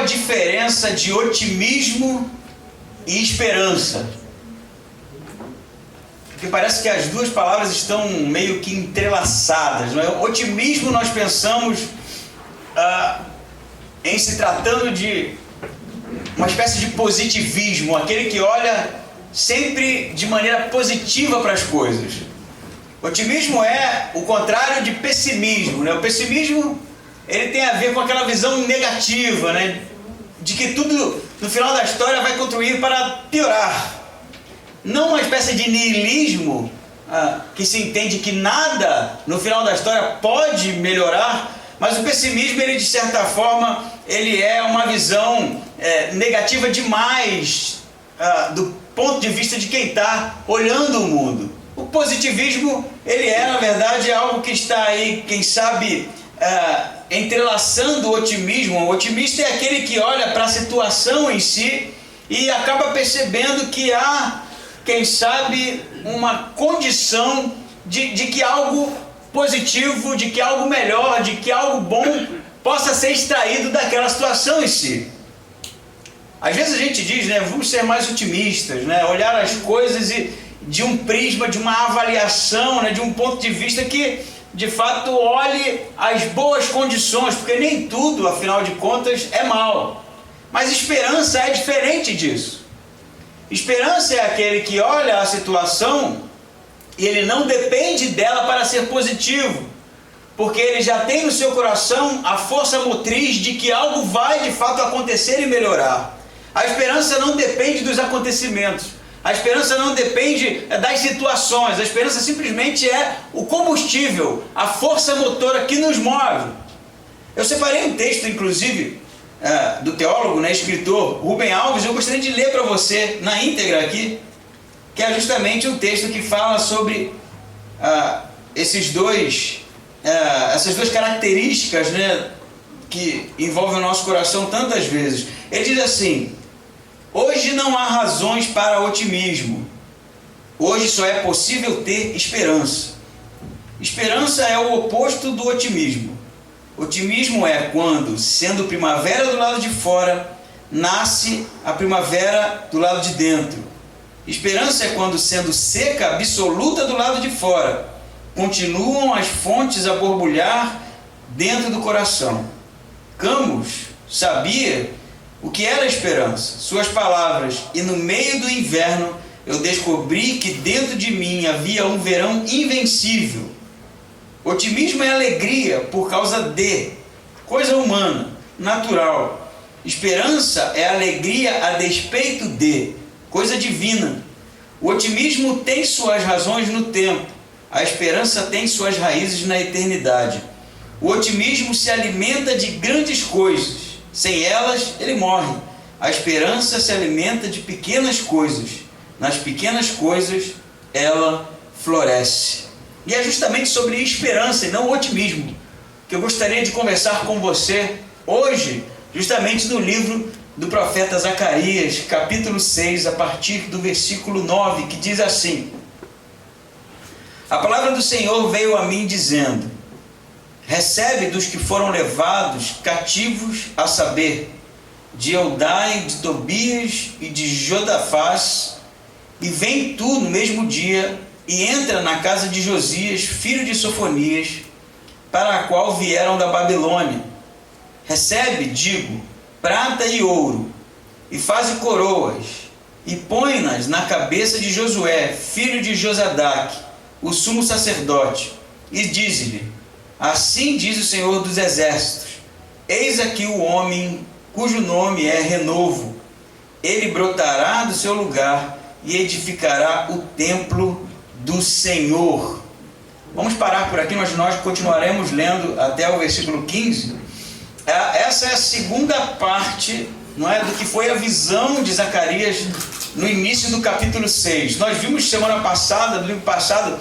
diferença de otimismo e esperança? Porque parece que as duas palavras estão meio que entrelaçadas, não é? Otimismo, nós pensamos em se tratando de uma espécie de positivismo, aquele que olha sempre de maneira positiva para as coisas. Otimismo é o contrário de pessimismo, né? O pessimismo, ele tem a ver com aquela visão negativa, né? De que tudo no final da história vai contribuir para piorar. Não uma espécie de niilismo, que se entende que nada no final da história pode melhorar, mas o pessimismo, ele de certa forma, ele é uma visão negativa demais do ponto de vista de quem está olhando o mundo. O positivismo, ele é, na verdade, algo que está aí, quem sabe, entrelaçando o otimismo. O otimista é aquele que olha para a situação em si e acaba percebendo que há, quem sabe, uma condição de que algo positivo, de que algo melhor, de que algo bom possa ser extraído daquela situação em si. Às vezes a gente diz, né, vamos ser mais otimistas, né, olhar as coisas de um prisma, de uma avaliação, né, de um ponto de vista que, de fato, olhe as boas condições, porque nem tudo, afinal de contas, é mal. Mas esperança é diferente disso. Esperança é aquele que olha a situação e ele não depende dela para ser positivo, porque ele já tem no seu coração a força motriz de que algo vai de fato acontecer e melhorar. A esperança não depende dos acontecimentos, a esperança não depende das situações, a esperança simplesmente é o combustível, a força motora que nos move. Eu separei um texto, inclusive, do teólogo, né, escritor Rubem Alves. Eu gostaria de ler para você na íntegra aqui, que é justamente um texto que fala sobre essas duas características, né, que envolvem o nosso coração tantas vezes. Ele diz assim: hoje não há razões para otimismo, hoje só é possível ter esperança. Esperança é o oposto do otimismo. Otimismo é quando, sendo primavera do lado de fora, nasce a primavera do lado de dentro. Esperança é quando, sendo seca absoluta do lado de fora, continuam as fontes a borbulhar dentro do coração. Camus sabia o que era esperança. Suas palavras: e no meio do inverno eu descobri que dentro de mim havia um verão invencível. Otimismo é alegria por causa de coisa humana, natural. Esperança é alegria a despeito de coisa divina. O otimismo tem suas razões no tempo, a esperança tem suas raízes na eternidade. O otimismo se alimenta de grandes coisas, sem elas ele morre. A esperança se alimenta de pequenas coisas, nas pequenas coisas ela floresce. E é justamente sobre esperança e não otimismo que eu gostaria de conversar com você hoje, justamente no livro do profeta Zacarias, capítulo 6, a partir do versículo 9, que diz assim: a palavra do Senhor veio a mim dizendo: recebe dos que foram levados cativos, a saber, de Eldai, de Tobias e de Josafás, e vem tu no mesmo dia e entra na casa de Josias, filho de Sofonias, para a qual vieram da Babilônia. Recebe, digo, prata e ouro, e faze coroas, e põe-nas na cabeça de Josué, filho de Josadaque, o sumo sacerdote, e diz-lhe: assim diz o Senhor dos Exércitos, eis aqui o homem cujo nome é Renovo, ele brotará do seu lugar e edificará o templo do Senhor. Vamos parar por aqui, mas nós continuaremos lendo até o versículo 15. Essa é a segunda parte, não é, do que foi a visão de Zacarias no início do capítulo 6. Nós vimos semana passada, no livro passado,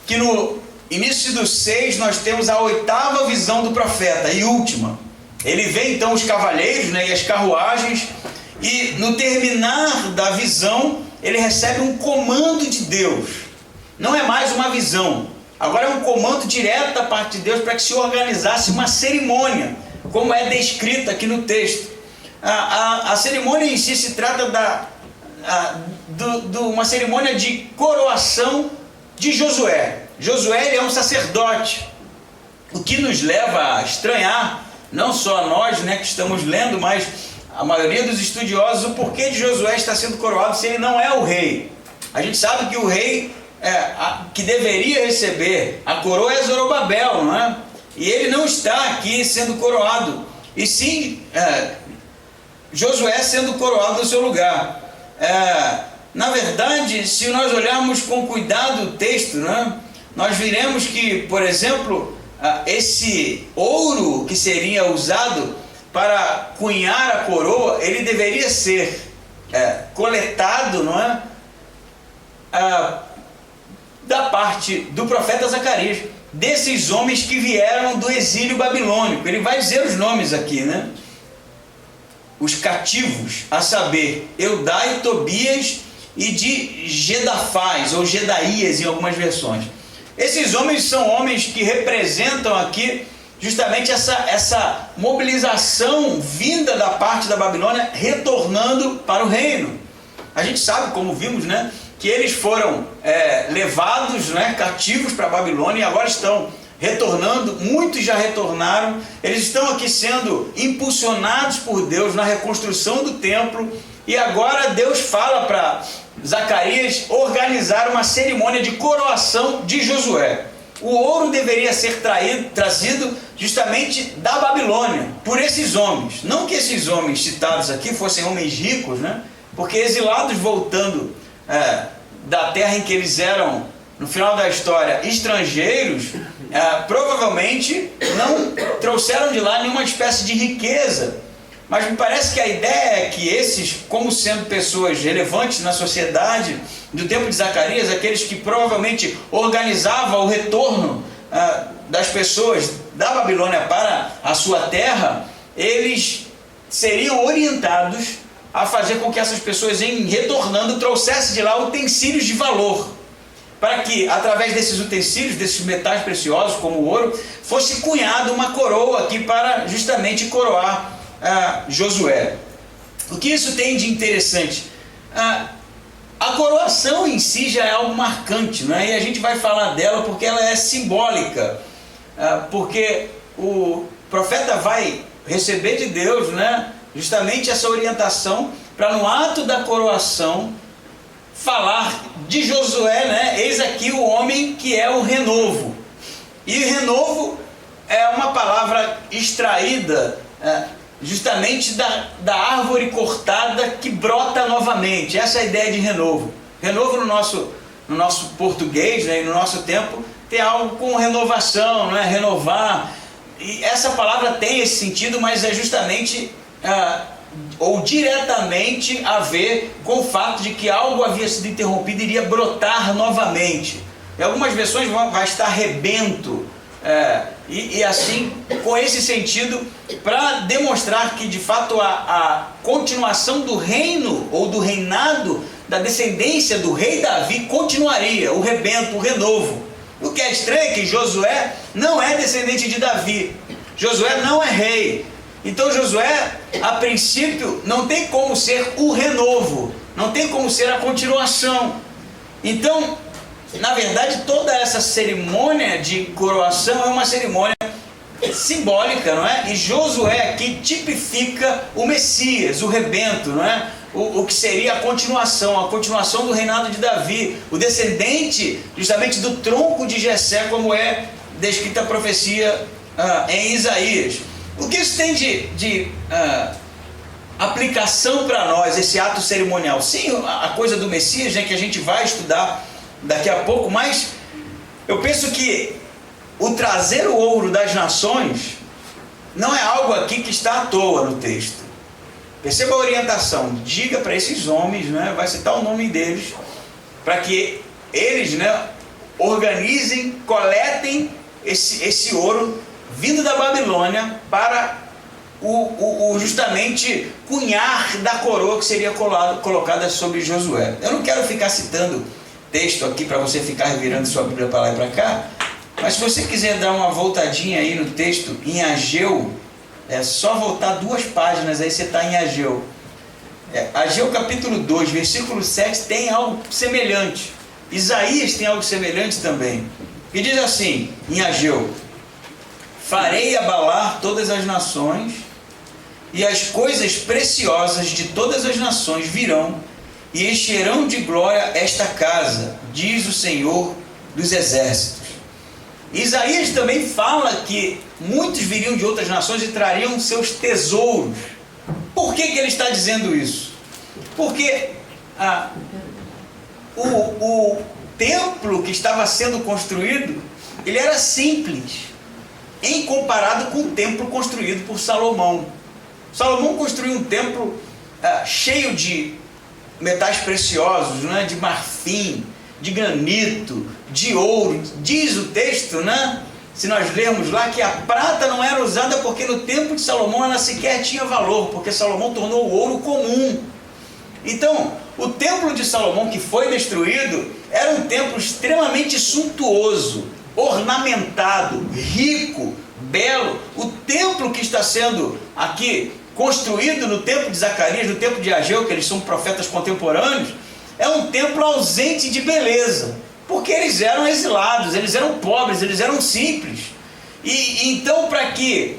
que no início do 6 nós temos a oitava visão do profeta e última. Ele vê então os cavaleiros, né, e as carruagens, e no terminar da visão ele recebe um comando de Deus. Não é mais uma visão, agora é um comando direto da parte de Deus para que se organizasse uma cerimônia, como é descrita aqui no texto. A cerimônia em si se trata de uma cerimônia de coroação de Josué. Josué, ele é um sacerdote, o que nos leva a estranhar, não só nós, né, que estamos lendo, mas a maioria dos estudiosos, o porquê de Josué estar sendo coroado se ele não é o rei. A gente sabe que o rei que deveria receber a coroa é Zorobabel, não é? E ele não está aqui sendo coroado, e sim Josué sendo coroado no seu lugar. Na verdade, se nós olharmos com cuidado o texto, né, nós veremos que, por exemplo, esse ouro que seria usado para cunhar a coroa, ele deveria ser coletado, não é? Da parte do profeta Zacarias, desses homens que vieram do exílio babilônico. Ele vai dizer os nomes aqui, né? Os cativos, a saber, Eudai, Tobias e de Gedafás, ou Gedaías em algumas versões. Esses homens são homens que representam aqui justamente essa mobilização vinda da parte da Babilônia, retornando para o reino. A gente sabe, como vimos, né, que eles foram levados, né, cativos para a Babilônia, e agora estão retornando. Muitos já retornaram. Eles estão aqui sendo impulsionados por Deus na reconstrução do templo, e agora Deus fala para Zacarias organizar uma cerimônia de coroação de Josué. O ouro deveria ser trazido justamente da Babilônia, por esses homens. Não que esses homens citados aqui fossem homens ricos, né? Porque exilados voltando da terra em que eles eram, no final da história, estrangeiros, provavelmente não trouxeram de lá nenhuma espécie de riqueza. Mas me parece que a ideia é que esses, como sendo pessoas relevantes na sociedade do tempo de Zacarias, aqueles que provavelmente organizavam o retorno das pessoas da Babilônia para a sua terra, eles seriam orientados a fazer com que essas pessoas, em retornando, trouxessem de lá utensílios de valor, para que, através desses utensílios, desses metais preciosos, como o ouro, fosse cunhado uma coroa aqui para justamente coroar Josué. O que isso tem de interessante? A coroação em si já é algo marcante, né? E a gente vai falar dela porque ela é simbólica, porque o profeta vai receber de Deus, né, justamente essa orientação para, no ato da coroação, falar de Josué, né? Eis aqui o homem que é o renovo. E renovo é uma palavra extraída justamente da árvore cortada que brota novamente. Essa é a ideia de renovo. Renovo no nosso português, né, e no nosso tempo, tem algo com renovação, né, renovar. E essa palavra tem esse sentido, mas é justamente ou diretamente a ver com o fato de que algo havia sido interrompido e iria brotar novamente. Em algumas versões vai estar rebento, e assim, com esse sentido, para demonstrar que de fato a continuação do reino ou do reinado da descendência do rei Davi continuaria, o rebento, o renovo. O que é estranho é que Josué não é descendente de Davi, Josué não é rei. Então Josué, a princípio, não tem como ser o renovo, não tem como ser a continuação. Então, na verdade, toda essa cerimônia de coroação é uma cerimônia simbólica, não é? E Josué aqui tipifica o Messias, o rebento, não é? O que seria a continuação do reinado de Davi, o descendente justamente do tronco de Jessé, como é descrita a profecia em Isaías. O que isso tem de aplicação para nós, esse ato cerimonial? Sim, a coisa do Messias, né, que a gente vai estudar daqui a pouco, mas eu penso que o trazer o ouro das nações não é algo aqui que está à toa no texto. Perceba a orientação, diga para esses homens, né, vai citar o nome deles, para que eles, né, organizem, coletem esse ouro vindo da Babilônia para justamente cunhar da coroa que seria colocada sobre Josué. Eu não quero ficar citando texto aqui para você ficar revirando sua Bíblia para lá e para cá, mas se você quiser dar uma voltadinha aí no texto, em Ageu, É só voltar 2 páginas, aí você está em Ageu. Ageu capítulo 2, versículo 7 tem algo semelhante. Isaías tem algo semelhante também. Que diz assim, em Ageu: farei abalar todas as nações, e as coisas preciosas de todas as nações virão, e encherão de glória esta casa, diz o Senhor dos exércitos. Isaías também fala que muitos viriam de outras nações e trariam seus tesouros. Por que ele está dizendo isso? Porque o templo que estava sendo construído, ele era simples, em comparado com o templo construído por Salomão. Salomão construiu um templo cheio de metais preciosos, né, de marfim, de granito, de ouro. Diz o texto, né, se nós lermos lá, que a prata não era usada porque no tempo de Salomão ela sequer tinha valor, porque Salomão tornou o ouro comum. Então, o templo de Salomão que foi destruído era um templo extremamente suntuoso, ornamentado, rico, belo. O templo que está sendo aqui construído no tempo de Zacarias, no tempo de Ageu, que eles são profetas contemporâneos, é um templo ausente de beleza, porque eles eram exilados, eles eram pobres, eles eram simples. E então, para que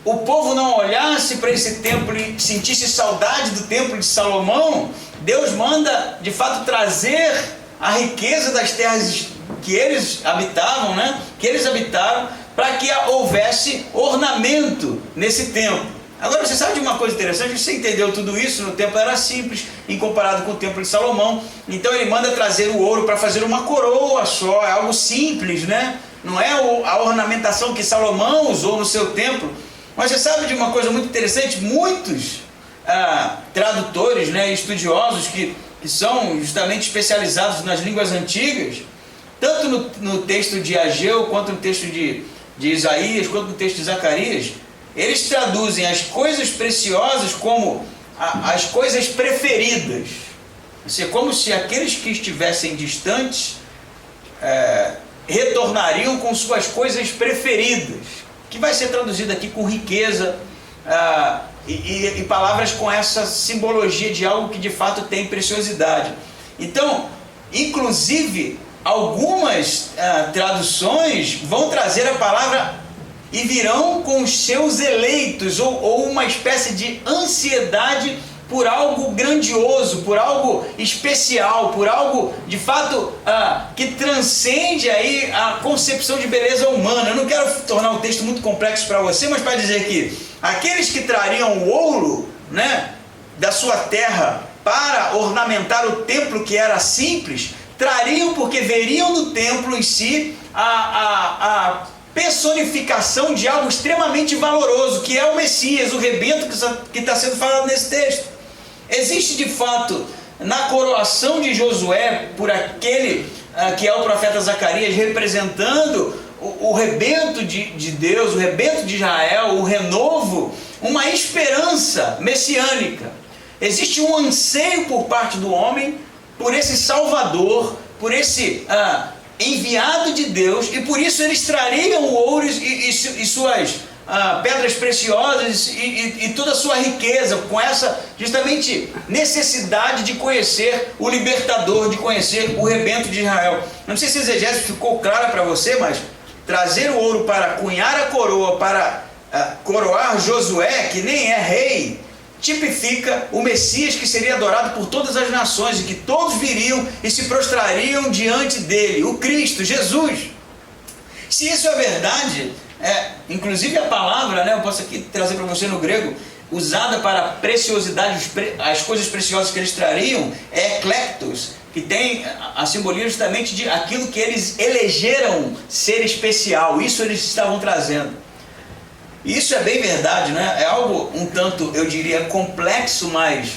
o povo não olhasse para esse templo e sentisse saudade do templo de Salomão, Deus manda de fato trazer a riqueza das terras que eles habitavam, né? Que eles habitaram, para que houvesse ornamento nesse templo. Agora, você sabe de uma coisa interessante? Você entendeu tudo isso? No templo era simples, em comparado com o templo de Salomão. Então ele manda trazer o ouro para fazer uma coroa só, é algo simples, né? Não é a ornamentação que Salomão usou no seu templo. Mas você sabe de uma coisa muito interessante? Muitos tradutores, né, estudiosos que são justamente especializados nas línguas antigas, tanto no texto de Ageu, quanto no texto de Isaías, quanto no texto de Zacarias, eles traduzem as coisas preciosas como as coisas preferidas. Isso é como se aqueles que estivessem distantes retornariam com suas coisas preferidas, que vai ser traduzido aqui com riqueza e palavras com essa simbologia de algo que de fato tem preciosidade. Então, inclusive, algumas traduções vão trazer a palavra e virão com os seus eleitos, ou uma espécie de ansiedade por algo grandioso, por algo especial, por algo de fato que transcende aí a concepção de beleza humana. Eu não quero tornar o texto muito complexo para você, mas para dizer que aqueles que trariam o ouro, né, da sua terra para ornamentar o templo que era simples, trariam porque veriam no templo em si a personificação de algo extremamente valoroso, que é o Messias, o rebento que está sendo falado nesse texto. Existe de fato na coroação de Josué por aquele que é o profeta Zacarias, representando o rebento de Deus, o rebento de Israel, o renovo, uma esperança messiânica. Existe um anseio por parte do homem por esse Salvador, por esse enviado de Deus, e por isso eles trariam o ouro e suas pedras preciosas e toda a sua riqueza, com essa justamente necessidade de conhecer o libertador, de conhecer o rebento de Israel. Não sei se a exegese ficou clara para você, mas trazer o ouro para cunhar a coroa, para coroar Josué, que nem é rei, tipifica o Messias que seria adorado por todas as nações e que todos viriam e se prostrariam diante dele, o Cristo, Jesus. Se isso é verdade, inclusive a palavra, né, eu posso aqui trazer para você no grego, usada para preciosidade, as coisas preciosas que eles trariam, é eklektos, que tem a simbolia justamente de aquilo que eles elegeram ser especial. Isso eles estavam trazendo. Isso é bem verdade, né? É algo um tanto, eu diria, complexo, mas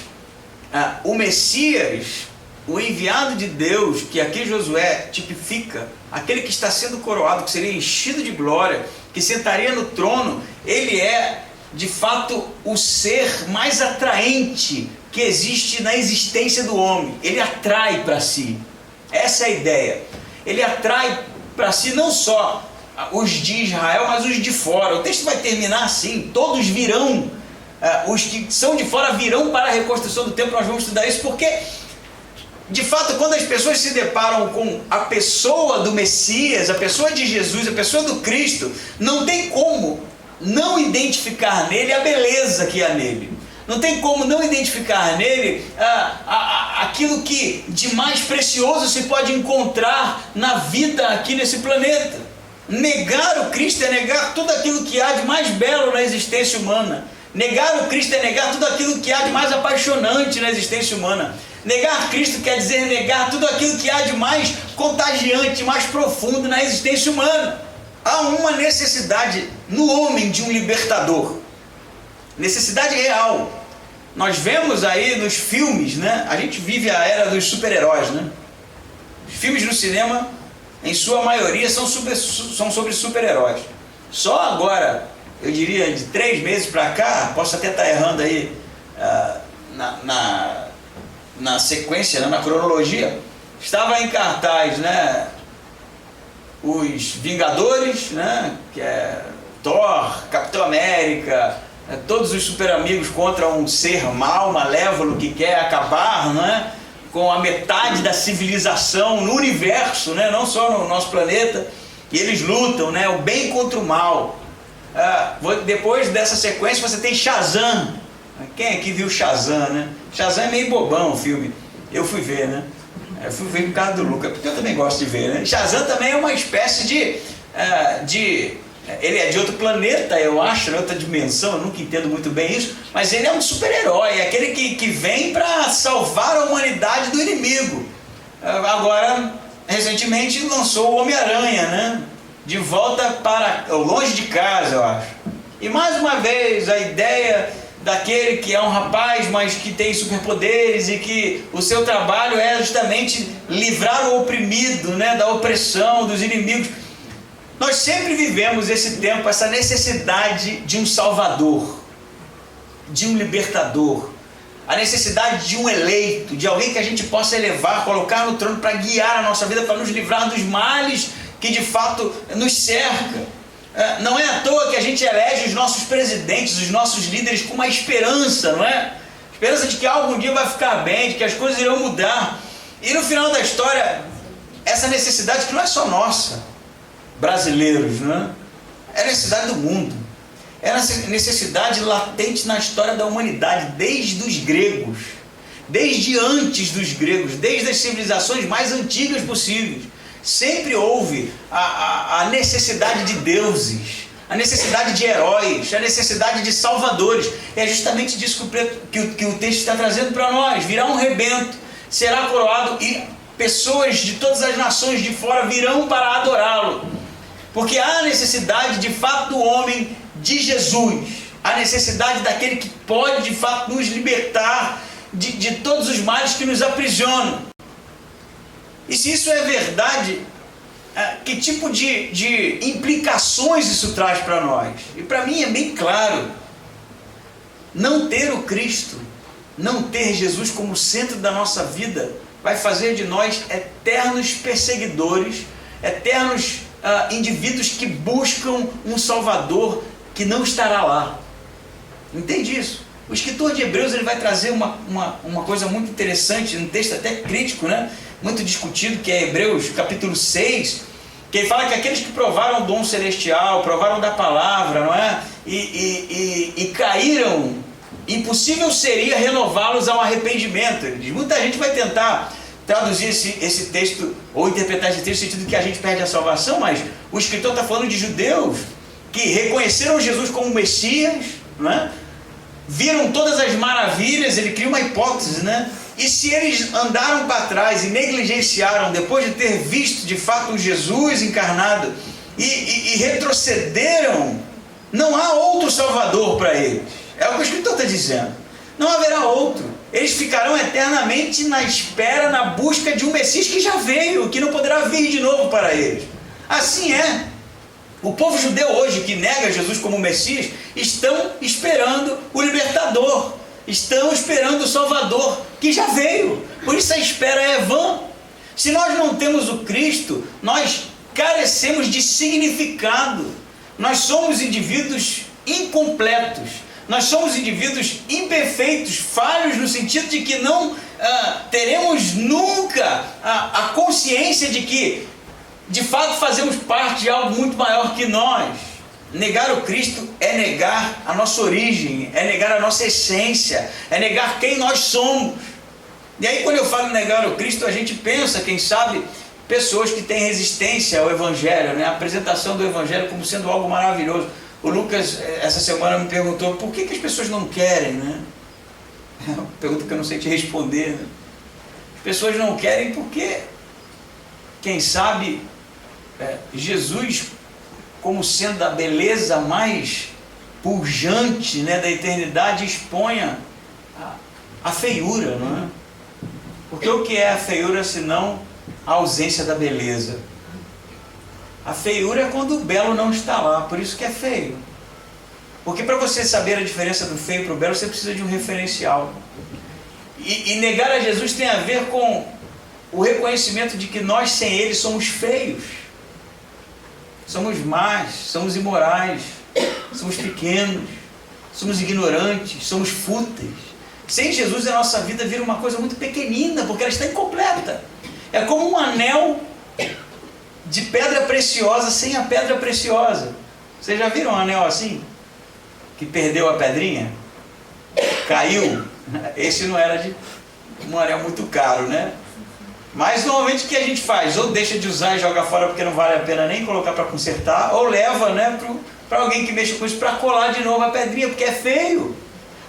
o Messias, o enviado de Deus, que aqui Josué tipifica, aquele que está sendo coroado, que seria enchido de glória, que sentaria no trono, ele é, de fato, o ser mais atraente que existe na existência do homem. Ele atrai para si. Essa é a ideia. Ele atrai para si não só os de Israel, mas os de fora. O texto vai terminar assim: todos virão, os que são de fora virão para a reconstrução do templo. Nós vamos estudar isso porque, de fato, quando as pessoas se deparam com a pessoa do Messias, a pessoa de Jesus, a pessoa do Cristo, não tem como não identificar nele a beleza que há nele. Não tem como não identificar nele aquilo que de mais precioso se pode encontrar na vida aqui nesse planeta. Negar o Cristo é negar tudo aquilo que há de mais belo na existência humana. Negar o Cristo é negar tudo aquilo que há de mais apaixonante na existência humana. Negar Cristo quer dizer negar tudo aquilo que há de mais contagiante, mais profundo na existência humana. Há uma necessidade no homem de um libertador. Necessidade real. Nós vemos aí nos filmes, né? A gente vive a era dos super-heróis, né? Os filmes no cinema, em sua maioria, são sobre super-heróis. Só agora, eu diria, de 3 meses para cá, posso até estar errando aí na sequência, né? Na cronologia, estava em cartaz, né? Os Vingadores, né? Que é Thor, Capitão América, todos os super amigos contra um ser mau, malévolo, que quer acabar, né, com a metade da civilização no universo, né, não só no nosso planeta, e eles lutam, né, o bem contra o mal. Depois dessa sequência você tem Shazam. Quem aqui viu Shazam, né? Shazam é meio bobão o filme. Eu fui ver, né? Eu fui ver por causa do Lucas, porque eu também gosto de ver, né? Shazam também é uma espécie ele é de outro planeta, eu acho, outra dimensão, eu nunca entendo muito bem isso, mas ele é um super-herói, é aquele que vem para salvar a humanidade do inimigo. Agora, recentemente lançou o Homem-Aranha, né? De volta para longe de casa, eu acho. E mais uma vez, a ideia daquele que é um rapaz, mas que tem superpoderes e que o seu trabalho é justamente livrar o oprimido, né, da opressão, dos inimigos. Nós sempre vivemos esse tempo, essa necessidade de um salvador, de um libertador, a necessidade de um eleito, de alguém que a gente possa elevar, colocar no trono para guiar a nossa vida, para nos livrar dos males que de fato nos cerca. Não é à toa que a gente elege os nossos presidentes, os nossos líderes com uma esperança, não é? Esperança de que algum dia vai ficar bem, de que as coisas irão mudar. E no final da história, essa necessidade que não é só nossa, brasileiros, né? É a necessidade do mundo, é a necessidade latente na história da humanidade, desde os gregos, desde antes dos gregos, desde as civilizações mais antigas possíveis. Sempre houve a necessidade de deuses, a necessidade de heróis, a necessidade de salvadores. É justamente disso que o texto está trazendo para nós. Virá um rebento, será coroado e pessoas de todas as nações de fora virão para adorá-lo. Porque há a necessidade de fato do homem de Jesus, a necessidade daquele que pode de fato nos libertar de todos os males que nos aprisionam. E se isso é verdade, que tipo de implicações isso traz para nós? E para mim é bem claro: não ter o Cristo, não ter Jesus como centro da nossa vida, vai fazer de nós eternos perseguidores, eternos indivíduos que buscam um Salvador que não estará lá. Entende isso? O escritor de Hebreus ele vai trazer uma coisa muito interessante, um texto até crítico, né? Muito discutido, que é Hebreus capítulo 6, que ele fala que aqueles que provaram o dom celestial, provaram da palavra, não é? E caíram, impossível seria renová-los ao arrependimento. Ele diz, muita gente vai tentar traduzir esse texto, ou interpretar esse texto no sentido que a gente perde a salvação, mas o escritor está falando de judeus que reconheceram Jesus como Messias, né? Viram todas as maravilhas. Ele cria uma hipótese, né? E se eles andaram para trás e negligenciaram, depois de ter visto de fato Jesus encarnado, e retrocederam, não há outro Salvador para eles. É o que o escritor está dizendo. Não haverá outro. Eles ficarão eternamente na espera, na busca de um Messias que já veio, que não poderá vir de novo para eles. Assim é. O povo judeu hoje, que nega Jesus como Messias, estão esperando o libertador, estão esperando o Salvador, que já veio. Por isso a espera é vã. Se nós não temos o Cristo, nós carecemos de significado. Nós somos indivíduos incompletos. Nós somos indivíduos imperfeitos, falhos, no sentido de que não teremos nunca a consciência de que, de fato, fazemos parte de algo muito maior que nós. Negar o Cristo é negar a nossa origem, é negar a nossa essência, é negar quem nós somos. E aí, quando eu falo negar o Cristo, a gente pensa, quem sabe, pessoas que têm resistência ao Evangelho, né? A apresentação do Evangelho como sendo algo maravilhoso. O Lucas, essa semana, me perguntou por que as pessoas não querem, né? É uma pergunta que eu não sei te responder, né? As pessoas não querem porque, quem sabe, Jesus, como sendo a beleza mais pujante, né, da eternidade, exponha a feiura, não é? Porque o que é a feiura senão a ausência da beleza? A feiura é quando o belo não está lá, por isso que é feio. Porque para você saber a diferença do feio para o belo, você precisa de um referencial. E negar a Jesus tem a ver com o reconhecimento de que nós sem Ele somos feios. Somos más, somos imorais, somos pequenos, somos ignorantes, somos fúteis. Sem Jesus a nossa vida vira uma coisa muito pequenina, porque ela está incompleta. É como um anel de pedra preciosa sem a pedra preciosa. Vocês já viram um anel assim? Que perdeu a pedrinha? Caiu? Esse não era de um anel muito caro, né? Mas normalmente o que a gente faz? Ou deixa de usar e joga fora porque não vale a pena nem colocar para consertar, ou leva, né, para alguém que mexe com isso para colar de novo a pedrinha, porque é feio.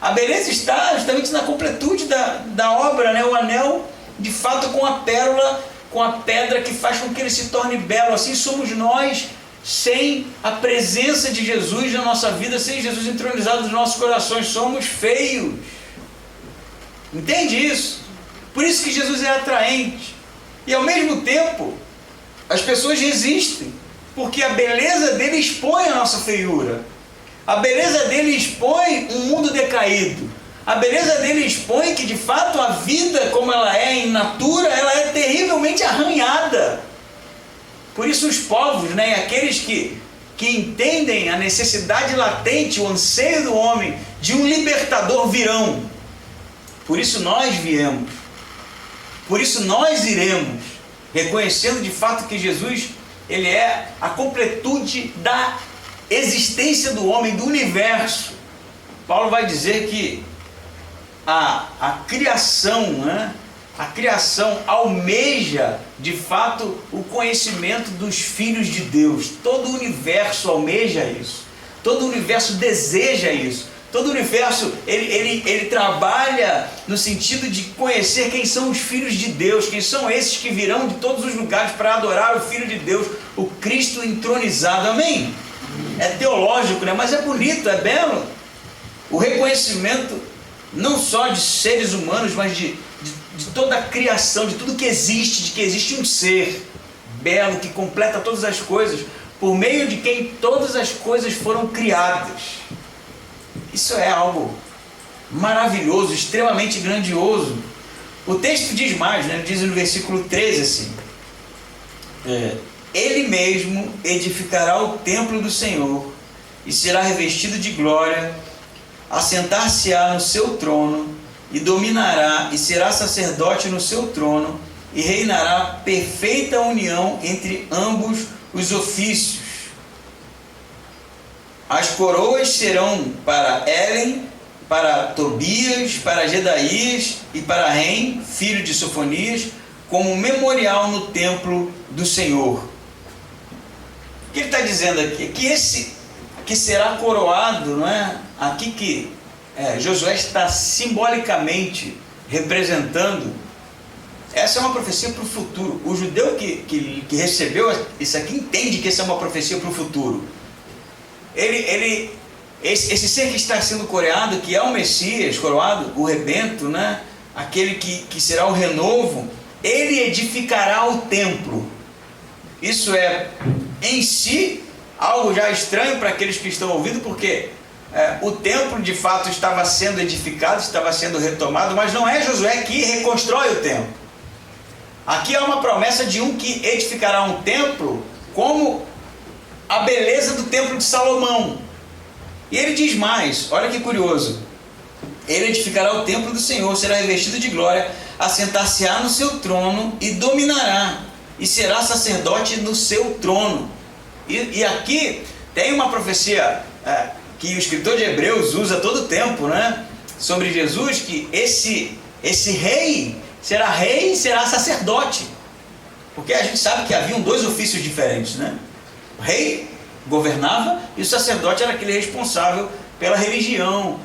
A beleza está justamente na completude da obra, né? O anel, de fato, com a pérola, com a pedra que faz com que ele se torne belo. Assim somos nós, sem a presença de Jesus na nossa vida, sem Jesus entronizado nos nossos corações, somos feios. Entende isso? Por isso que Jesus é atraente. E ao mesmo tempo, as pessoas resistem, porque a beleza dele expõe a nossa feiura. A beleza dele expõe um mundo decaído. A beleza dele expõe que, de fato, a vida como ela é em natura, ela é terrivelmente arranhada. Por isso os povos, né, e aqueles que entendem a necessidade latente, o anseio do homem de um libertador virão. Por isso nós viemos. Por isso nós iremos, reconhecendo de fato que Jesus, ele é a completude da existência do homem, do universo. Paulo vai dizer que a criação, né? A criação almeja de fato o conhecimento dos filhos de Deus. Todo o universo almeja isso. Todo o universo deseja isso. Todo o universo ele trabalha no sentido de conhecer quem são os filhos de Deus, quem são esses que virão de todos os lugares para adorar o Filho de Deus, o Cristo entronizado. Amém? É teológico, né? Mas é bonito, é belo. O reconhecimento não só de seres humanos, mas de toda a criação, de tudo que existe, de que existe um ser belo que completa todas as coisas, por meio de quem todas as coisas foram criadas. Isso é algo maravilhoso, extremamente grandioso. O texto diz mais, né? Diz no versículo 13 assim: Ele mesmo edificará o templo do Senhor e será revestido de glória, assentar-se-á no seu trono e dominará e será sacerdote no seu trono e reinará perfeita união entre ambos os ofícios. As coroas serão para Helen, para Tobias, para Jedaías e para Rem, filho de Sofonias, como memorial no templo do Senhor. O que ele está dizendo aqui? Que esse que será coroado, não é? Aqui que Josué está simbolicamente representando. Essa é uma profecia para o futuro. O judeu que recebeu isso aqui entende que essa é uma profecia para o futuro. Esse ser que está sendo coroado, que é o Messias, coroado, o rebento, né? Aquele que será o renovo, ele edificará o templo. Isso é, em si, algo já estranho para aqueles que estão ouvindo, porque o templo de fato estava sendo edificado, estava sendo retomado, mas não é Josué que reconstrói o templo. Aqui há uma promessa de um que edificará um templo como a beleza do templo de Salomão. E ele diz mais, olha que curioso: ele edificará o templo do Senhor, será revestido de glória, assentar-se-á no seu trono e dominará, e será sacerdote no seu trono. E aqui tem uma profecia que o escritor de Hebreus usa todo o tempo, né, sobre Jesus, que esse rei e será sacerdote. Porque a gente sabe que haviam dois ofícios diferentes, né? O rei governava e o sacerdote era aquele responsável pela religião,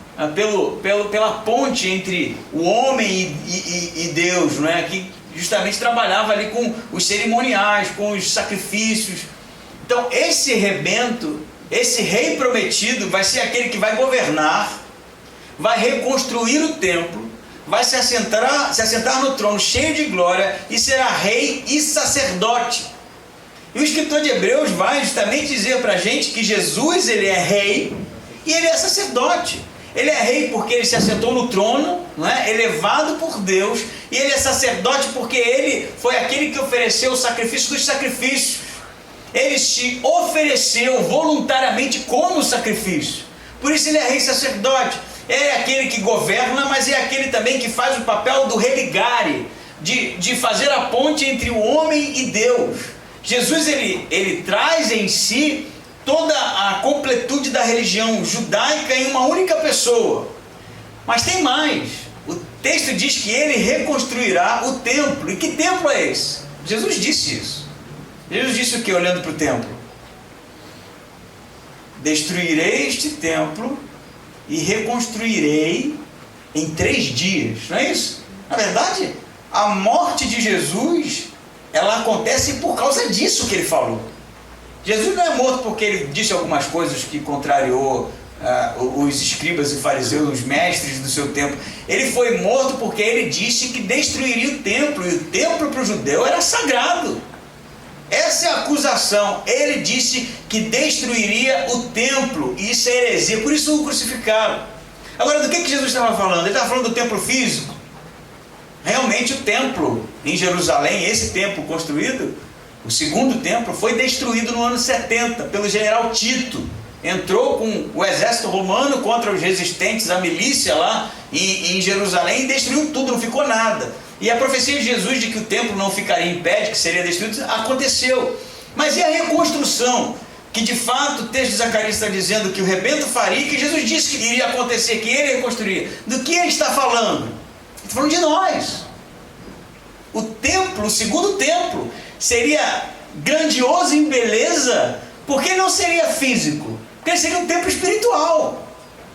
pela ponte entre o homem e Deus, né? Que justamente trabalhava ali com os cerimoniais, com os sacrifícios. Então esse rebento, esse rei prometido vai ser aquele que vai governar, vai reconstruir o templo, vai se assentar no trono cheio de glória e será rei e sacerdote. E o escritor de Hebreus vai justamente dizer para a gente que Jesus, ele é rei e ele é sacerdote. Ele é rei porque ele se assentou no trono, não é? Elevado por Deus, e ele é sacerdote porque ele foi aquele que ofereceu o sacrifício dos sacrifícios. Ele se ofereceu voluntariamente como sacrifício. Por isso ele é rei e sacerdote. É aquele que governa, mas é aquele também que faz o papel do religare, de fazer a ponte entre o homem e Deus. Jesus, ele traz em si toda a completude da religião judaica em uma única pessoa. Mas tem mais. O texto diz que ele reconstruirá o templo. E que templo é esse? Jesus disse isso. Jesus disse o que olhando para o templo? Destruirei este templo e reconstruirei em 3 dias. Não é isso? Na verdade, a morte de Jesus, ela acontece por causa disso que ele falou. Jesus não é morto porque ele disse algumas coisas que contrariou os escribas e fariseus, os mestres do seu tempo. Ele foi morto porque ele disse que destruiria o templo, e o templo para o judeu era sagrado. Essa é a acusação. Ele disse que destruiria o templo, e isso é heresia, por isso o crucificaram. Agora, do que Jesus estava falando? Ele estava falando do templo físico. Realmente o templo em Jerusalém, esse templo construído, o segundo templo, foi destruído no ano 70 pelo general Tito. Entrou com o exército romano contra os resistentes, a milícia lá em Jerusalém, e destruiu tudo, não ficou nada. E a profecia de Jesus de que o templo não ficaria em pé, de que seria destruído, aconteceu. Mas e a reconstrução? Que de fato o texto de Zacarias está dizendo que o rebento faria, que Jesus disse que iria acontecer, que ele reconstruiria. Do que ele está falando? Ele está falando de nós. O templo, o segundo templo, seria grandioso em beleza, porque não seria físico, porque ele seria um templo espiritual.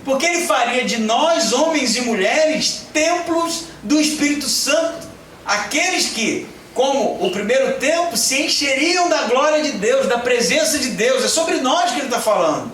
Porque ele faria de nós, homens e mulheres, templos do Espírito Santo. Aqueles que, como o primeiro templo, se encheriam da glória de Deus, da presença de Deus. É sobre nós que ele está falando.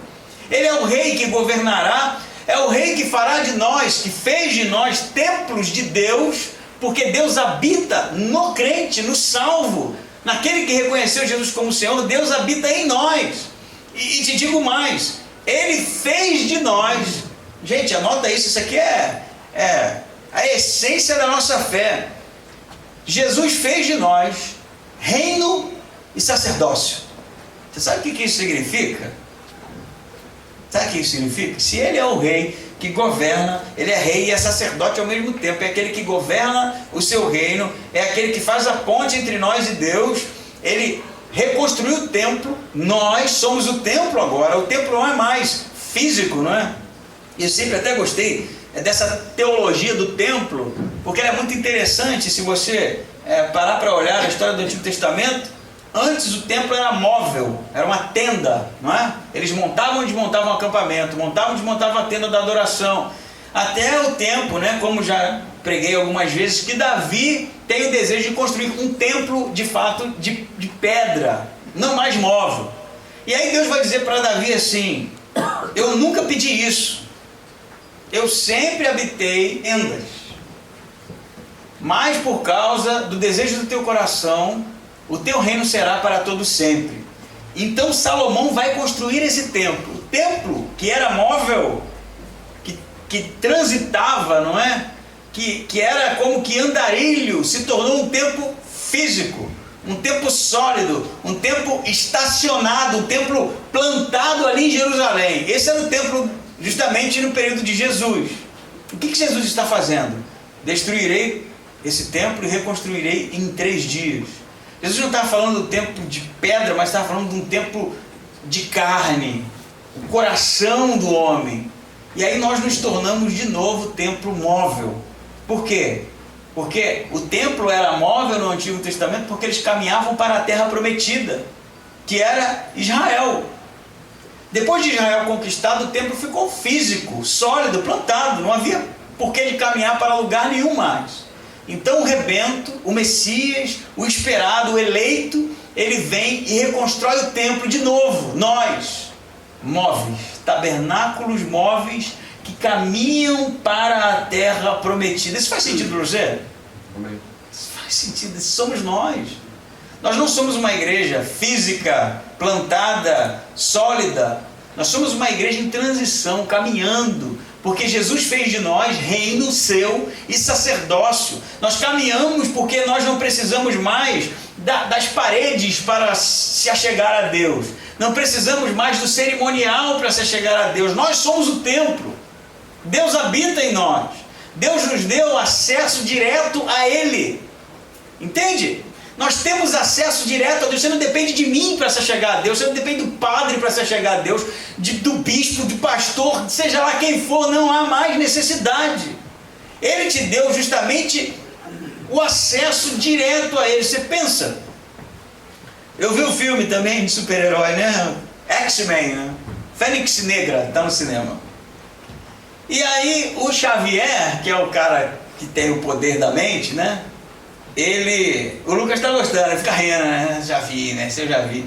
Ele é o rei que governará, é o rei que fará de nós, que fez de nós templos de Deus, porque Deus habita no crente, no salvo, naquele que reconheceu Jesus como Senhor. Deus habita em nós. E te digo mais, ele fez de nós, gente, anota isso aqui é a essência da nossa fé. Jesus fez de nós reino e sacerdócio. Você sabe o que isso significa? Sabe o que isso significa? Se ele é o rei que governa, ele é rei e é sacerdote ao mesmo tempo. É aquele que governa o seu reino, é aquele que faz a ponte entre nós e Deus. Ele reconstruiu o templo, nós somos o templo agora. O templo não é mais físico, não é? E eu sempre até gostei dessa teologia do templo, porque ela é muito interessante. Se você parar para olhar a história do Antigo Testamento, antes o templo era móvel, era uma tenda, não é? Eles montavam e desmontavam o acampamento, montavam e desmontavam a tenda da adoração, até o tempo, né, como já preguei algumas vezes, que Davi tem o desejo de construir um templo de fato de pedra, não mais móvel. E aí Deus vai dizer para Davi assim: eu nunca pedi isso, eu sempre habitei em tendas, mas por causa do desejo do teu coração, o teu reino será para todo sempre. Então Salomão vai construir esse templo. O templo que era móvel, que transitava, não é? Que era como que andarilho, se tornou um templo físico. um templo sólido, um templo estacionado, um templo plantado ali em Jerusalém. Esse era o templo justamente no período de Jesus. O que Jesus está fazendo? Destruirei esse templo e reconstruirei em 3 dias. Jesus não estava falando do templo de pedra, mas estava falando de um templo de carne, o coração do homem. E aí nós nos tornamos de novo templo móvel. Por quê? Porque o templo era móvel no Antigo Testamento porque eles caminhavam para a terra prometida, que era Israel. Depois de Israel conquistado, o templo ficou físico, sólido, plantado. Não havia porquê de caminhar para lugar nenhum mais. Então o rebento, o Messias, o esperado, o eleito, ele vem e reconstrói o templo de novo. Nós, móveis, tabernáculos móveis que caminham para a terra prometida. Isso faz sentido para você? Amém. Isso faz sentido, isso somos nós. Nós não somos uma igreja física, plantada, sólida. Nós somos uma igreja em transição, caminhando, porque Jesus fez de nós reino seu e sacerdócio. Nós caminhamos porque nós não precisamos mais das paredes para se achegar a Deus. Não precisamos mais do cerimonial para se achegar a Deus. Nós somos o templo. Deus habita em nós. Deus nos deu acesso direto a Ele. Entende? Nós temos acesso direto a Deus. Você não depende de mim para se chegar a Deus. Você não depende do padre para se chegar a Deus, do bispo, do pastor, seja lá quem for. Não há mais necessidade. Ele te deu justamente o acesso direto a Ele. Você pensa. Eu vi um filme também de super-herói, né? X-Men, né? Fênix Negra, está no cinema. E aí o Xavier, que é o cara que tem o poder da mente, né? O Lucas está gostando, fica rindo, né? Já vi, né? Eu já vi.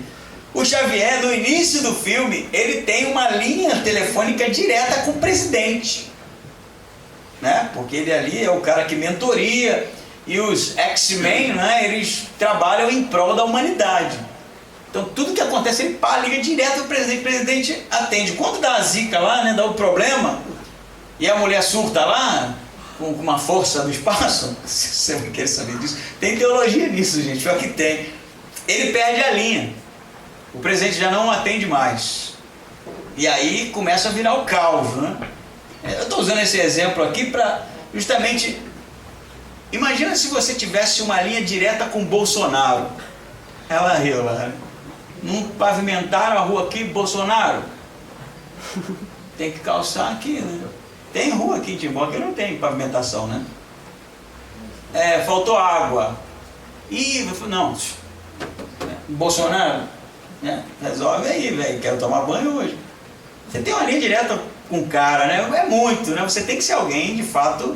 O Xavier, no início do filme, ele tem uma linha telefônica direta com o presidente, né? Porque ele ali é o cara que mentoria, e os X-Men, né? Eles trabalham em prol da humanidade. Então tudo que acontece, ele liga direto ao presidente, o presidente atende. Quando dá a zica lá, né? Dá o problema, e a mulher surta lá, com uma força do espaço, você vai querer saber disso, tem teologia nisso, gente, pior que tem. Ele perde a linha, o presidente já não atende mais, e aí começa a virar o caos, né? Eu estou usando esse exemplo aqui para justamente, imagina se você tivesse uma linha direta com Bolsonaro. Ela riu lá, né? Não pavimentaram a rua aqui, Bolsonaro? Tem que calçar aqui, né? Tem rua aqui em Timbó que não tem pavimentação, né? Faltou água. E não, Bolsonaro, né? Resolve aí, velho. Quero tomar banho hoje. Você tem uma linha direta com o cara, né? É muito, né? Você tem que ser alguém de fato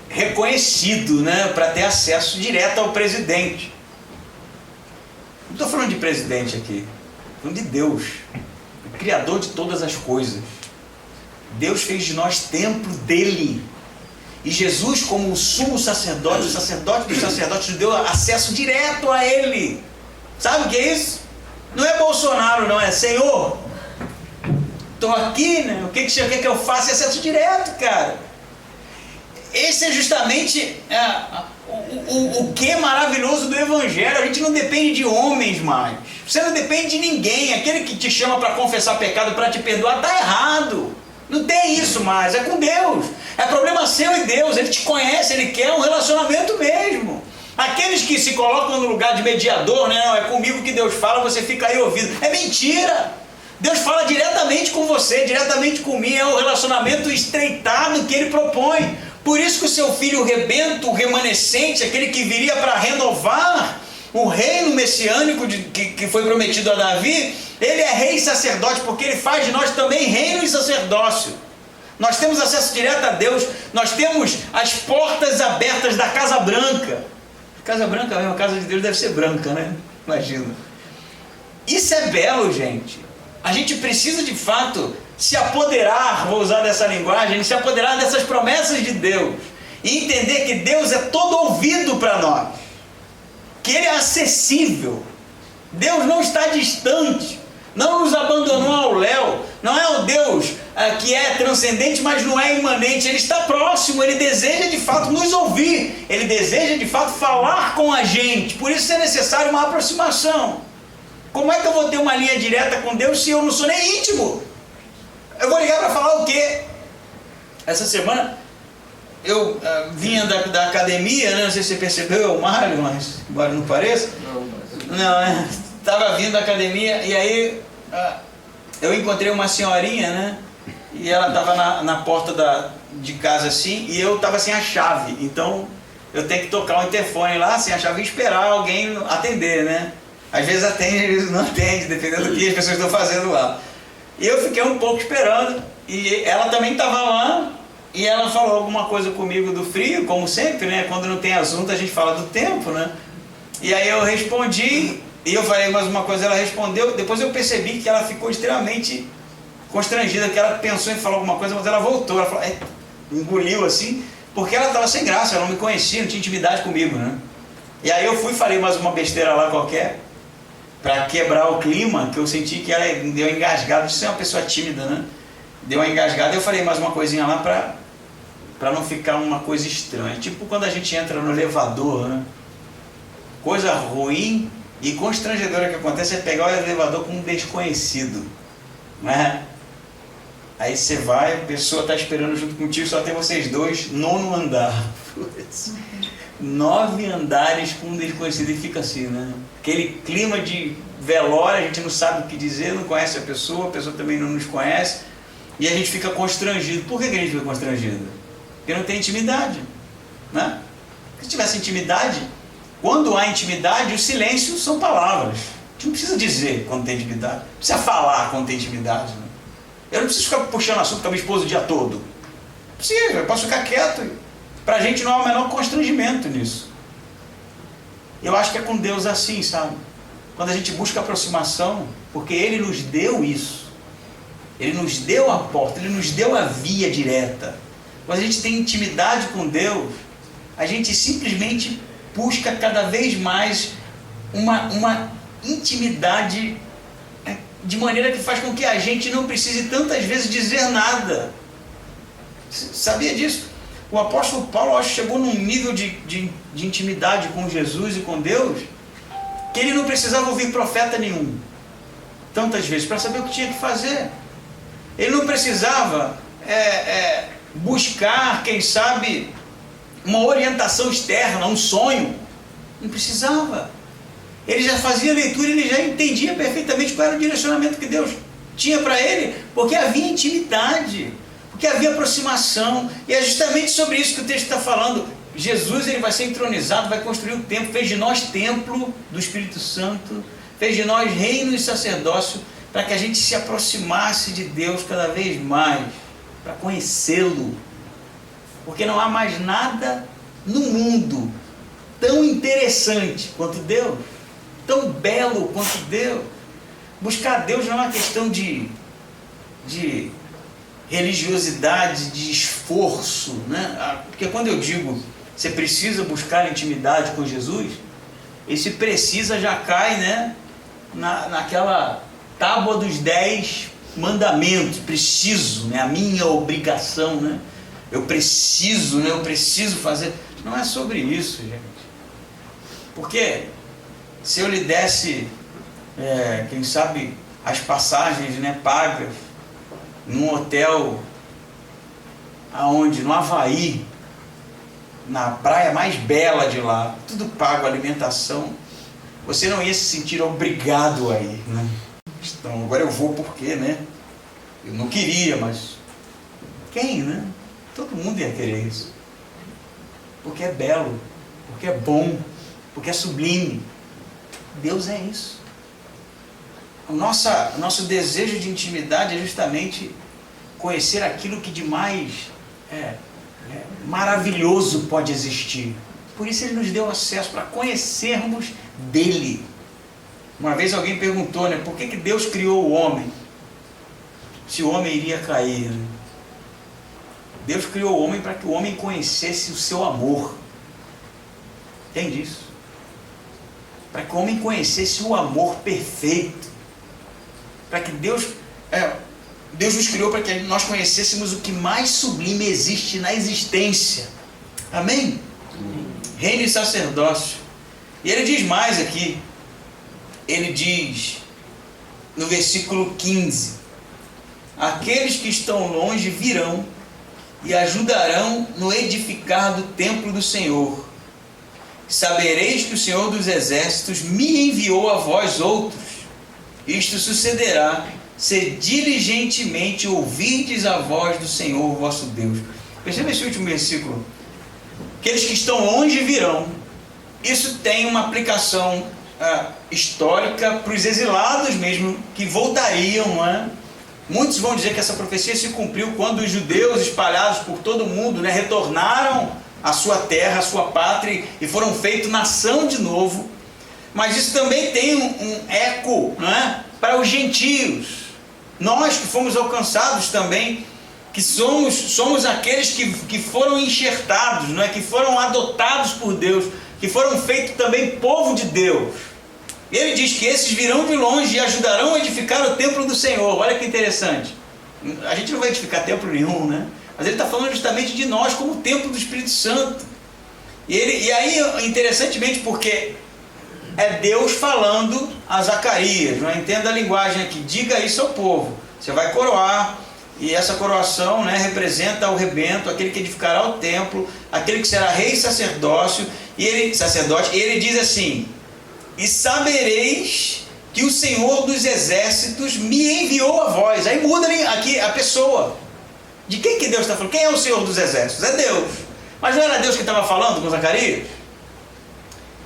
reconhecido, né? Para ter acesso direto ao presidente. Não estou falando de presidente aqui, estou falando de Deus, o Criador de todas as coisas. Deus fez de nós templo dele. E Jesus, como o sumo sacerdote, o sacerdote dos sacerdotes, nos deu acesso direto a ele. Sabe o que é isso? Não é Bolsonaro, não, é Senhor. Estou aqui, né? O que o Senhor quer que eu faça? É acesso direto, cara. Esse é justamente o que é maravilhoso do Evangelho. A gente não depende de homens mais. Você não depende de ninguém. Aquele que te chama para confessar pecado, para te perdoar, está errado. Não tem isso mais, é com Deus. É problema seu e Deus. Ele te conhece, Ele quer um relacionamento mesmo. Aqueles que se colocam no lugar de mediador, né? Não, é comigo que Deus fala, você fica aí ouvindo. É mentira. Deus fala diretamente com você, diretamente comigo. É um relacionamento estreitado que Ele propõe. Por isso que o seu filho rebento, o remanescente, aquele que viria para renovar o reino messiânico que foi prometido a Davi, ele é rei e sacerdote, porque ele faz de nós também reino e sacerdócio. Nós temos acesso direto a Deus, nós temos as portas abertas da Casa Branca. Casa Branca mesmo, a casa de Deus deve ser branca, né? Imagina. Isso é belo, gente. A gente precisa de fato se apoderar, vou usar dessa linguagem, se apoderar dessas promessas de Deus e entender que Deus é todo ouvido para nós, que Ele é acessível. Deus não está distante, não nos abandonou ao léu, Não é o Deus que é transcendente, mas não é imanente. Ele está próximo, ele deseja de fato nos ouvir, ele deseja de fato falar com a gente. Por isso é necessário uma aproximação. Como é que eu vou ter uma linha direta com Deus se eu não sou nem íntimo? Eu vou ligar para falar o quê? Essa semana eu vinha da academia, né? Não sei se você percebeu, Mário, mas embora não pareça. Não, estava vindo da academia e aí eu encontrei uma senhorinha, né? E ela estava na porta de casa assim, e eu estava sem a chave. Então eu tenho que tocar o interfone lá sem a chave e esperar alguém atender, né? Às vezes atende, às vezes não atende, dependendo do que as pessoas estão fazendo lá. E eu fiquei um pouco esperando, e ela também estava lá, e ela falou alguma coisa comigo do frio, como sempre, né? Quando não tem assunto a gente fala do tempo, né? E aí eu respondi, e eu falei mais uma coisa, ela respondeu, depois eu percebi que ela ficou extremamente constrangida, que ela pensou em falar alguma coisa, mas ela voltou, ela falou, engoliu assim, porque ela estava sem graça, ela não me conhecia, não tinha intimidade comigo, né? E aí eu fui e falei mais uma besteira lá qualquer, para quebrar o clima, que eu senti que ela deu uma engasgada, de ser uma pessoa tímida, né? Deu uma engasgada, eu falei mais uma coisinha lá para não ficar uma coisa estranha. Tipo quando a gente entra no elevador, né? Coisa ruim e constrangedora que acontece é pegar o elevador com um desconhecido, né? Aí você vai, a pessoa está esperando junto contigo, só tem vocês dois, 9º andar. 9 andares com um desconhecido e fica assim, né? Aquele clima de velório, a gente não sabe o que dizer, não conhece a pessoa também não nos conhece, e a gente fica constrangido. Por que a gente fica constrangido? Porque não tem intimidade, né? Se tivesse intimidade, quando há intimidade, o silêncio são palavras. A gente não precisa dizer quando tem intimidade, não precisa falar quando tem intimidade, né? Eu não preciso ficar puxando assunto com a minha esposa o dia todo. Não precisa, eu posso ficar quieto. Para a gente não há o menor constrangimento nisso. Eu acho que é com Deus assim, sabe? Quando a gente busca aproximação, porque Ele nos deu isso. Ele nos deu a porta, Ele nos deu a via direta. Quando a gente tem intimidade com Deus, a gente simplesmente busca cada vez mais uma intimidade de maneira que faz com que a gente não precise tantas vezes dizer nada. Sabia disso? O apóstolo Paulo, acho que chegou num nível de intimidade com Jesus e com Deus, que ele não precisava ouvir profeta nenhum, tantas vezes, para saber o que tinha que fazer. Ele não precisava buscar, quem sabe, uma orientação externa, um sonho. Não precisava. Ele já fazia leitura, ele já entendia perfeitamente qual era o direcionamento que Deus tinha para ele, porque havia intimidade, porque havia aproximação, e é justamente sobre isso que o texto está falando. Jesus, ele vai ser entronizado, vai construir o templo, fez de nós templo do Espírito Santo, fez de nós reino e sacerdócio, para que a gente se aproximasse de Deus cada vez mais, para conhecê-lo, porque não há mais nada no mundo tão interessante quanto Deus, tão belo quanto Deus. Buscar Deus não é uma questão de religiosidade, de esforço, né? Porque quando eu digo você precisa buscar intimidade com Jesus, esse precisa já cai, né, naquela tábua dos 10 mandamentos. Preciso, né, a minha obrigação, né? Eu preciso, né, eu preciso fazer. Não é sobre isso, gente. Porque se eu lhe desse, quem sabe, as passagens, né, pagas num hotel aonde, no Havaí, na praia mais bela de lá, tudo pago, alimentação, você não ia se sentir obrigado a ir, né? Então, agora eu vou porque, né? Eu não queria, mas quem, né? Todo mundo ia querer isso. Porque é belo, porque é bom, porque é sublime. Deus é isso. O nosso desejo de intimidade é justamente conhecer aquilo que de mais maravilhoso pode existir. Por isso Ele nos deu acesso para conhecermos dEle. Uma vez alguém perguntou, né, por que Deus criou o homem, se o homem iria cair, né? Deus criou o homem para que o homem conhecesse o seu amor. Entende isso? Para que o homem conhecesse o amor perfeito. Para que Deus Deus nos criou para que nós conhecêssemos o que mais sublime existe na existência. Amém? Reino e sacerdócio. E ele diz mais aqui. Ele diz no versículo 15: aqueles que estão longe virão e ajudarão no edificar do templo do Senhor. Sabereis que o Senhor dos Exércitos me enviou a vós outros. Isto sucederá se diligentemente ouvirdes a voz do Senhor vosso Deus. Perceba esse último versículo. Aqueles que estão longe virão. Isso tem uma aplicação histórica para os exilados mesmo, que voltariam, não é? Muitos vão dizer que essa profecia se cumpriu quando os judeus espalhados por todo o mundo, né, retornaram à sua terra, à sua pátria, e foram feitos nação de novo. Mas isso também tem um eco, não é, para os gentios. Nós que fomos alcançados também, que somos aqueles que foram enxertados, não é, que foram adotados por Deus, que foram feitos também povo de Deus. Ele diz que esses virão de longe e ajudarão a edificar o templo do Senhor. Olha que interessante. A gente não vai edificar templo nenhum, né? Mas ele está falando justamente de nós como templo do Espírito Santo. E aí, interessantemente, porque é Deus falando a Zacarias, não é? Entenda a linguagem aqui. Diga isso ao povo. Você vai coroar. E essa coroação, né, representa o rebento, aquele que edificará o templo, aquele que será rei e sacerdócio. E ele diz assim: e sabereis que o Senhor dos Exércitos me enviou a vós. Aí muda aqui a pessoa. De quem que Deus está falando? Quem é o Senhor dos Exércitos? É Deus. Mas não era Deus que estava falando com Zacarias?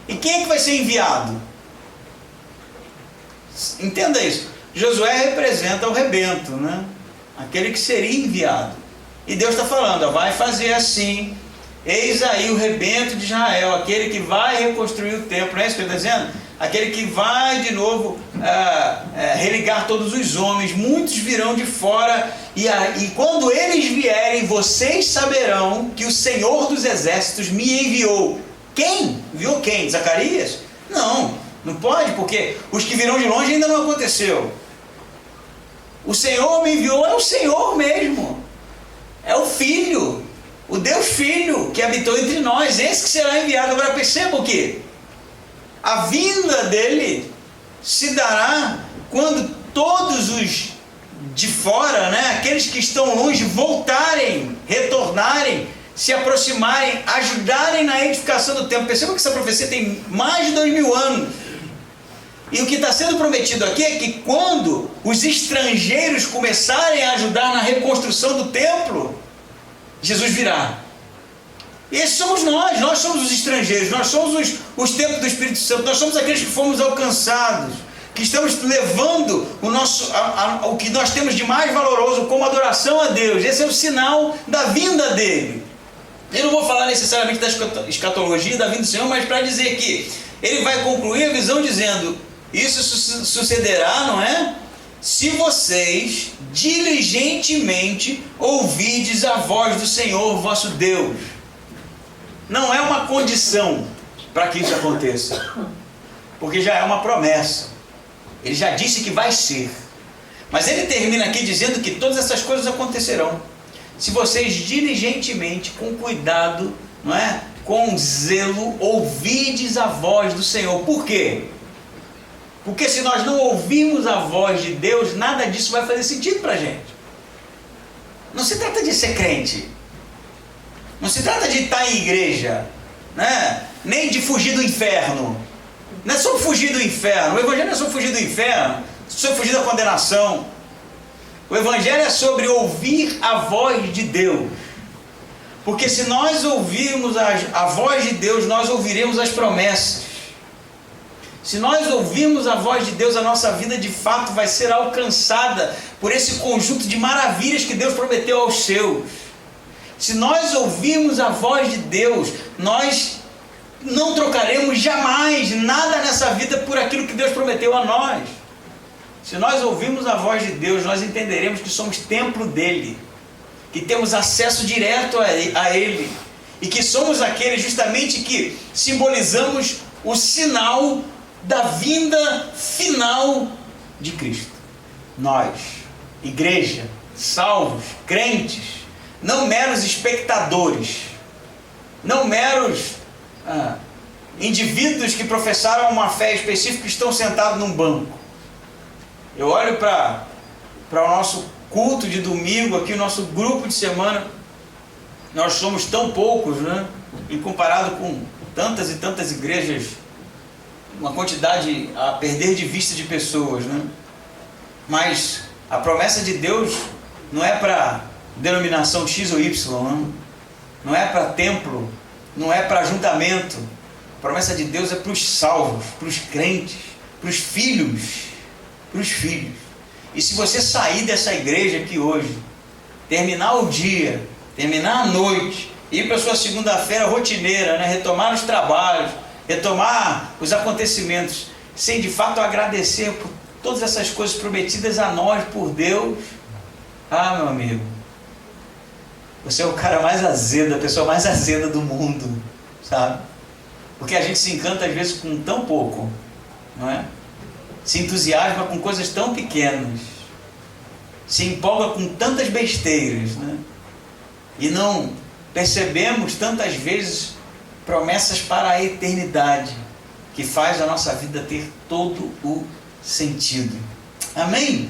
E quem é que vai ser enviado? Entenda isso. Josué representa o rebento, né? Aquele que seria enviado. E Deus está falando, vai fazer assim. Eis aí o rebento de Israel, aquele que vai reconstruir o templo. Não é isso que ele está dizendo? Aquele que vai de novo religar todos os homens. Muitos virão de fora. E quando eles vierem, vocês saberão que o Senhor dos Exércitos me enviou. Quem? Enviou quem? Zacarias? Não pode, porque os que virão de longe ainda não aconteceu. O Senhor me enviou, é o Senhor mesmo. É o Filho. O Deus Filho que habitou entre nós, esse que será enviado. Agora perceba o que? A vinda dele se dará quando todos os de fora, né, aqueles que estão longe, voltarem, retornarem, se aproximarem, ajudarem na edificação do templo. Perceba que essa profecia tem mais de 2000 anos. E o que está sendo prometido aqui é que quando os estrangeiros começarem a ajudar na reconstrução do templo, Jesus virá. E esses somos nós somos os estrangeiros, nós somos os templos do Espírito Santo, nós somos aqueles que fomos alcançados, que estamos levando o que nós temos de mais valoroso como adoração a Deus. Esse é o sinal da vinda dele. Eu não vou falar necessariamente da escatologia da vinda do Senhor, mas para dizer que ele vai concluir a visão dizendo: isso sucederá, não é? Se vocês diligentemente ouvirdes a voz do Senhor vosso Deus. Não é uma condição para que isso aconteça, porque já é uma promessa. Ele já disse que vai ser. Mas ele termina aqui dizendo que todas essas coisas acontecerão se vocês diligentemente, com cuidado, não é? Com zelo, ouvirdes a voz do Senhor. Por quê? Porque se nós não ouvirmos a voz de Deus, nada disso vai fazer sentido para a gente. Não se trata de ser crente. Não se trata de estar em igreja, né? Nem de fugir do inferno. Não é só fugir do inferno. O Evangelho não é só fugir do inferno, só fugir da condenação. O Evangelho é sobre ouvir a voz de Deus. Porque se nós ouvirmos a voz de Deus, nós ouviremos as promessas. Se nós ouvirmos a voz de Deus, a nossa vida de fato vai ser alcançada por esse conjunto de maravilhas que Deus prometeu aos seus. Se nós ouvirmos a voz de Deus, nós não trocaremos jamais nada nessa vida por aquilo que Deus prometeu a nós. Se nós ouvirmos a voz de Deus, nós entenderemos que somos templo dele, que temos acesso direto a ele, e que somos aqueles justamente que simbolizamos o sinal da vinda final de Cristo. Nós, igreja, salvos, crentes, não meros espectadores, não meros indivíduos que professaram uma fé específica e estão sentados num banco. Eu olho para o nosso culto de domingo aqui, o nosso grupo de semana, nós somos tão poucos, né? E comparado com tantas e tantas igrejas, uma quantidade a perder de vista de pessoas, né? Mas a promessa de Deus não é para denominação X ou Y, né? Não é para templo, não é para ajuntamento. A promessa de Deus é para os salvos, para os crentes, para os filhos, para os filhos. E se você sair dessa igreja aqui hoje, terminar o dia, terminar a noite, ir para a sua segunda-feira rotineira, né? Retomar os trabalhos, retomar os acontecimentos, sem de fato agradecer por todas essas coisas prometidas a nós por Deus, meu amigo, você é o cara mais azedo, a pessoa mais azeda do mundo, sabe? Porque a gente se encanta às vezes com tão pouco, não é? Se entusiasma com coisas tão pequenas, se empolga com tantas besteiras, né? E não percebemos tantas vezes promessas para a eternidade, que faz a nossa vida ter todo o sentido. Amém?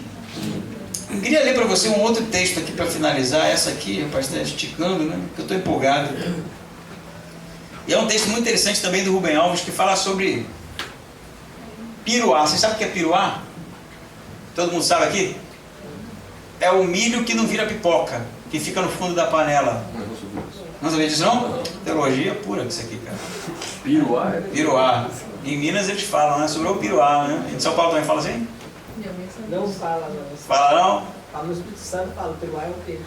Eu queria ler para você um outro texto aqui para finalizar. Essa aqui, rapaz, está esticando, né? Porque eu estou empolgado. E é um texto muito interessante também do Rubem Alves, que fala sobre piruá. Você sabe o que é piruá? Todo mundo sabe aqui? É o milho que não vira pipoca, que fica no fundo da panela. Não sabia disso não? Teologia pura isso aqui, cara. Piruá? Piruá. Em Minas eles falam, né? Sobre o piruá, né? Em São Paulo também fala assim? Não fala, não. Fala não? Fala no Espírito Santo, fala, o peruá é um peixe.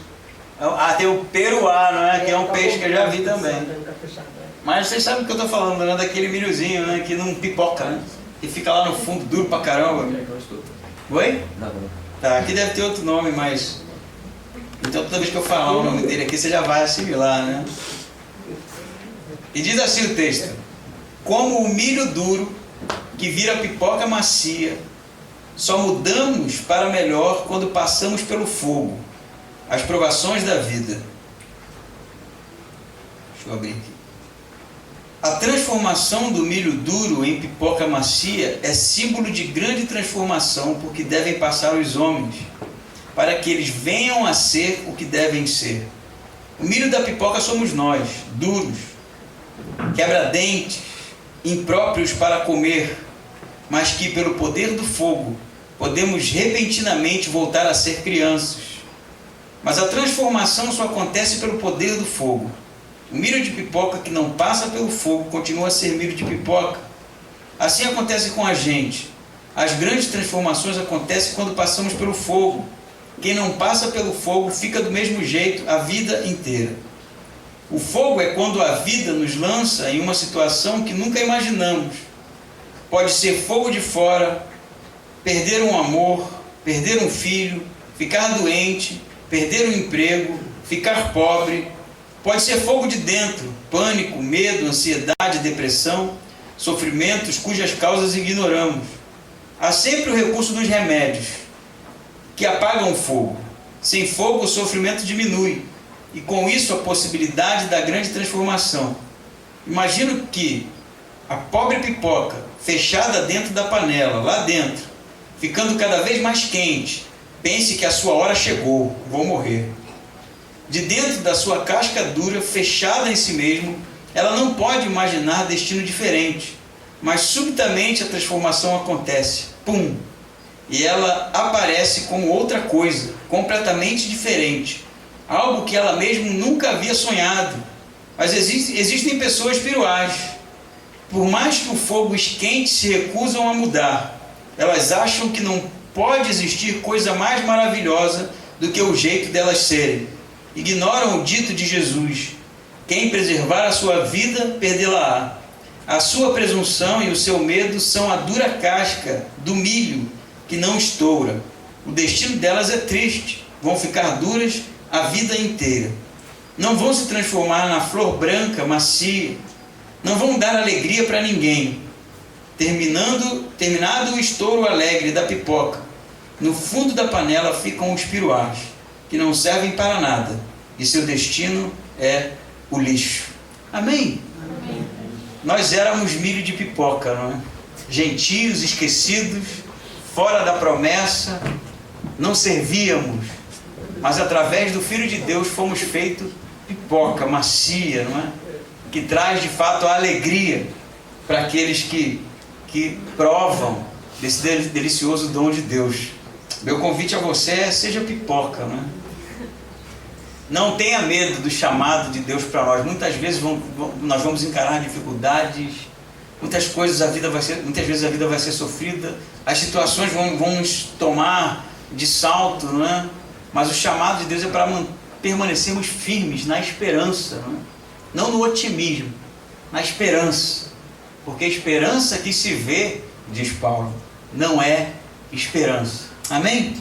Tem o peruá, não é? Que é um peixe que eu já vi também. Fechado, Mas vocês sabem o que eu estou falando, né? Daquele milhozinho, né? Que não pipoca, né? Que fica lá no fundo, duro pra caramba. Oi? Não. Tá, aqui deve ter outro nome, mas... Então toda vez que eu falar o nome dele aqui, você já vai assimilar, né? E diz assim o texto: como o milho duro que vira pipoca macia, só mudamos para melhor quando passamos pelo fogo, as provações da vida. Deixa eu abrir aqui. A transformação do milho duro em pipoca macia é símbolo de grande transformação por que devem passar os homens, para que eles venham a ser o que devem ser. O milho da pipoca somos nós, duros, quebra-dentes, impróprios para comer, mas que pelo poder do fogo podemos repentinamente voltar a ser crianças. Mas a transformação só acontece pelo poder do fogo. O milho de pipoca que não passa pelo fogo continua a ser milho de pipoca. Assim acontece com a gente. As grandes transformações acontecem quando passamos pelo fogo. Quem não passa pelo fogo fica do mesmo jeito a vida inteira. O fogo é quando a vida nos lança em uma situação que nunca imaginamos. Pode ser fogo de fora, perder um amor, perder um filho, ficar doente, perder um emprego, ficar pobre. Pode ser fogo de dentro, pânico, medo, ansiedade, depressão, sofrimentos cujas causas ignoramos. Há sempre o recurso dos remédios, que apagam o fogo. Sem fogo, o sofrimento diminui, e com isso a possibilidade da grande transformação. Imagino que a pobre pipoca, fechada dentro da panela, lá dentro, ficando cada vez mais quente, pense que a sua hora chegou, vou morrer. De dentro da sua casca dura, fechada em si mesmo, ela não pode imaginar destino diferente, mas subitamente a transformação acontece, pum, e ela aparece como outra coisa, completamente diferente, algo que ela mesma nunca havia sonhado. Mas existem pessoas piruás, por mais que o fogo esquente, se recusam a mudar. Elas acham que não pode existir coisa mais maravilhosa do que o jeito delas serem. Ignoram o dito de Jesus: quem preservar a sua vida, perdê-la-á. A sua presunção e o seu medo são a dura casca do milho que não estoura. O destino delas é triste, vão ficar duras a vida inteira. Não vão se transformar na flor branca, macia, não vão dar alegria para ninguém. Terminado o estouro alegre da pipoca, no fundo da panela ficam os piruás, que não servem para nada e seu destino é o lixo. Amém? Amém. Nós éramos milho de pipoca, não é? Gentios, esquecidos, fora da promessa, não servíamos, mas através do Filho de Deus fomos feitos pipoca macia, não é? Que traz de fato a alegria para aqueles que provam desse delicioso dom de Deus. Meu convite a você é: seja pipoca, não é? Não tenha medo do chamado de Deus para nós. Muitas vezes nós vamos encarar dificuldades, muitas vezes a vida vai ser sofrida, as situações vão nos tomar de salto, não é? Mas o chamado de Deus é para permanecermos firmes na esperança, não é? Não no otimismo, na esperança. Porque a esperança que se vê, diz Paulo, não é esperança. Amém?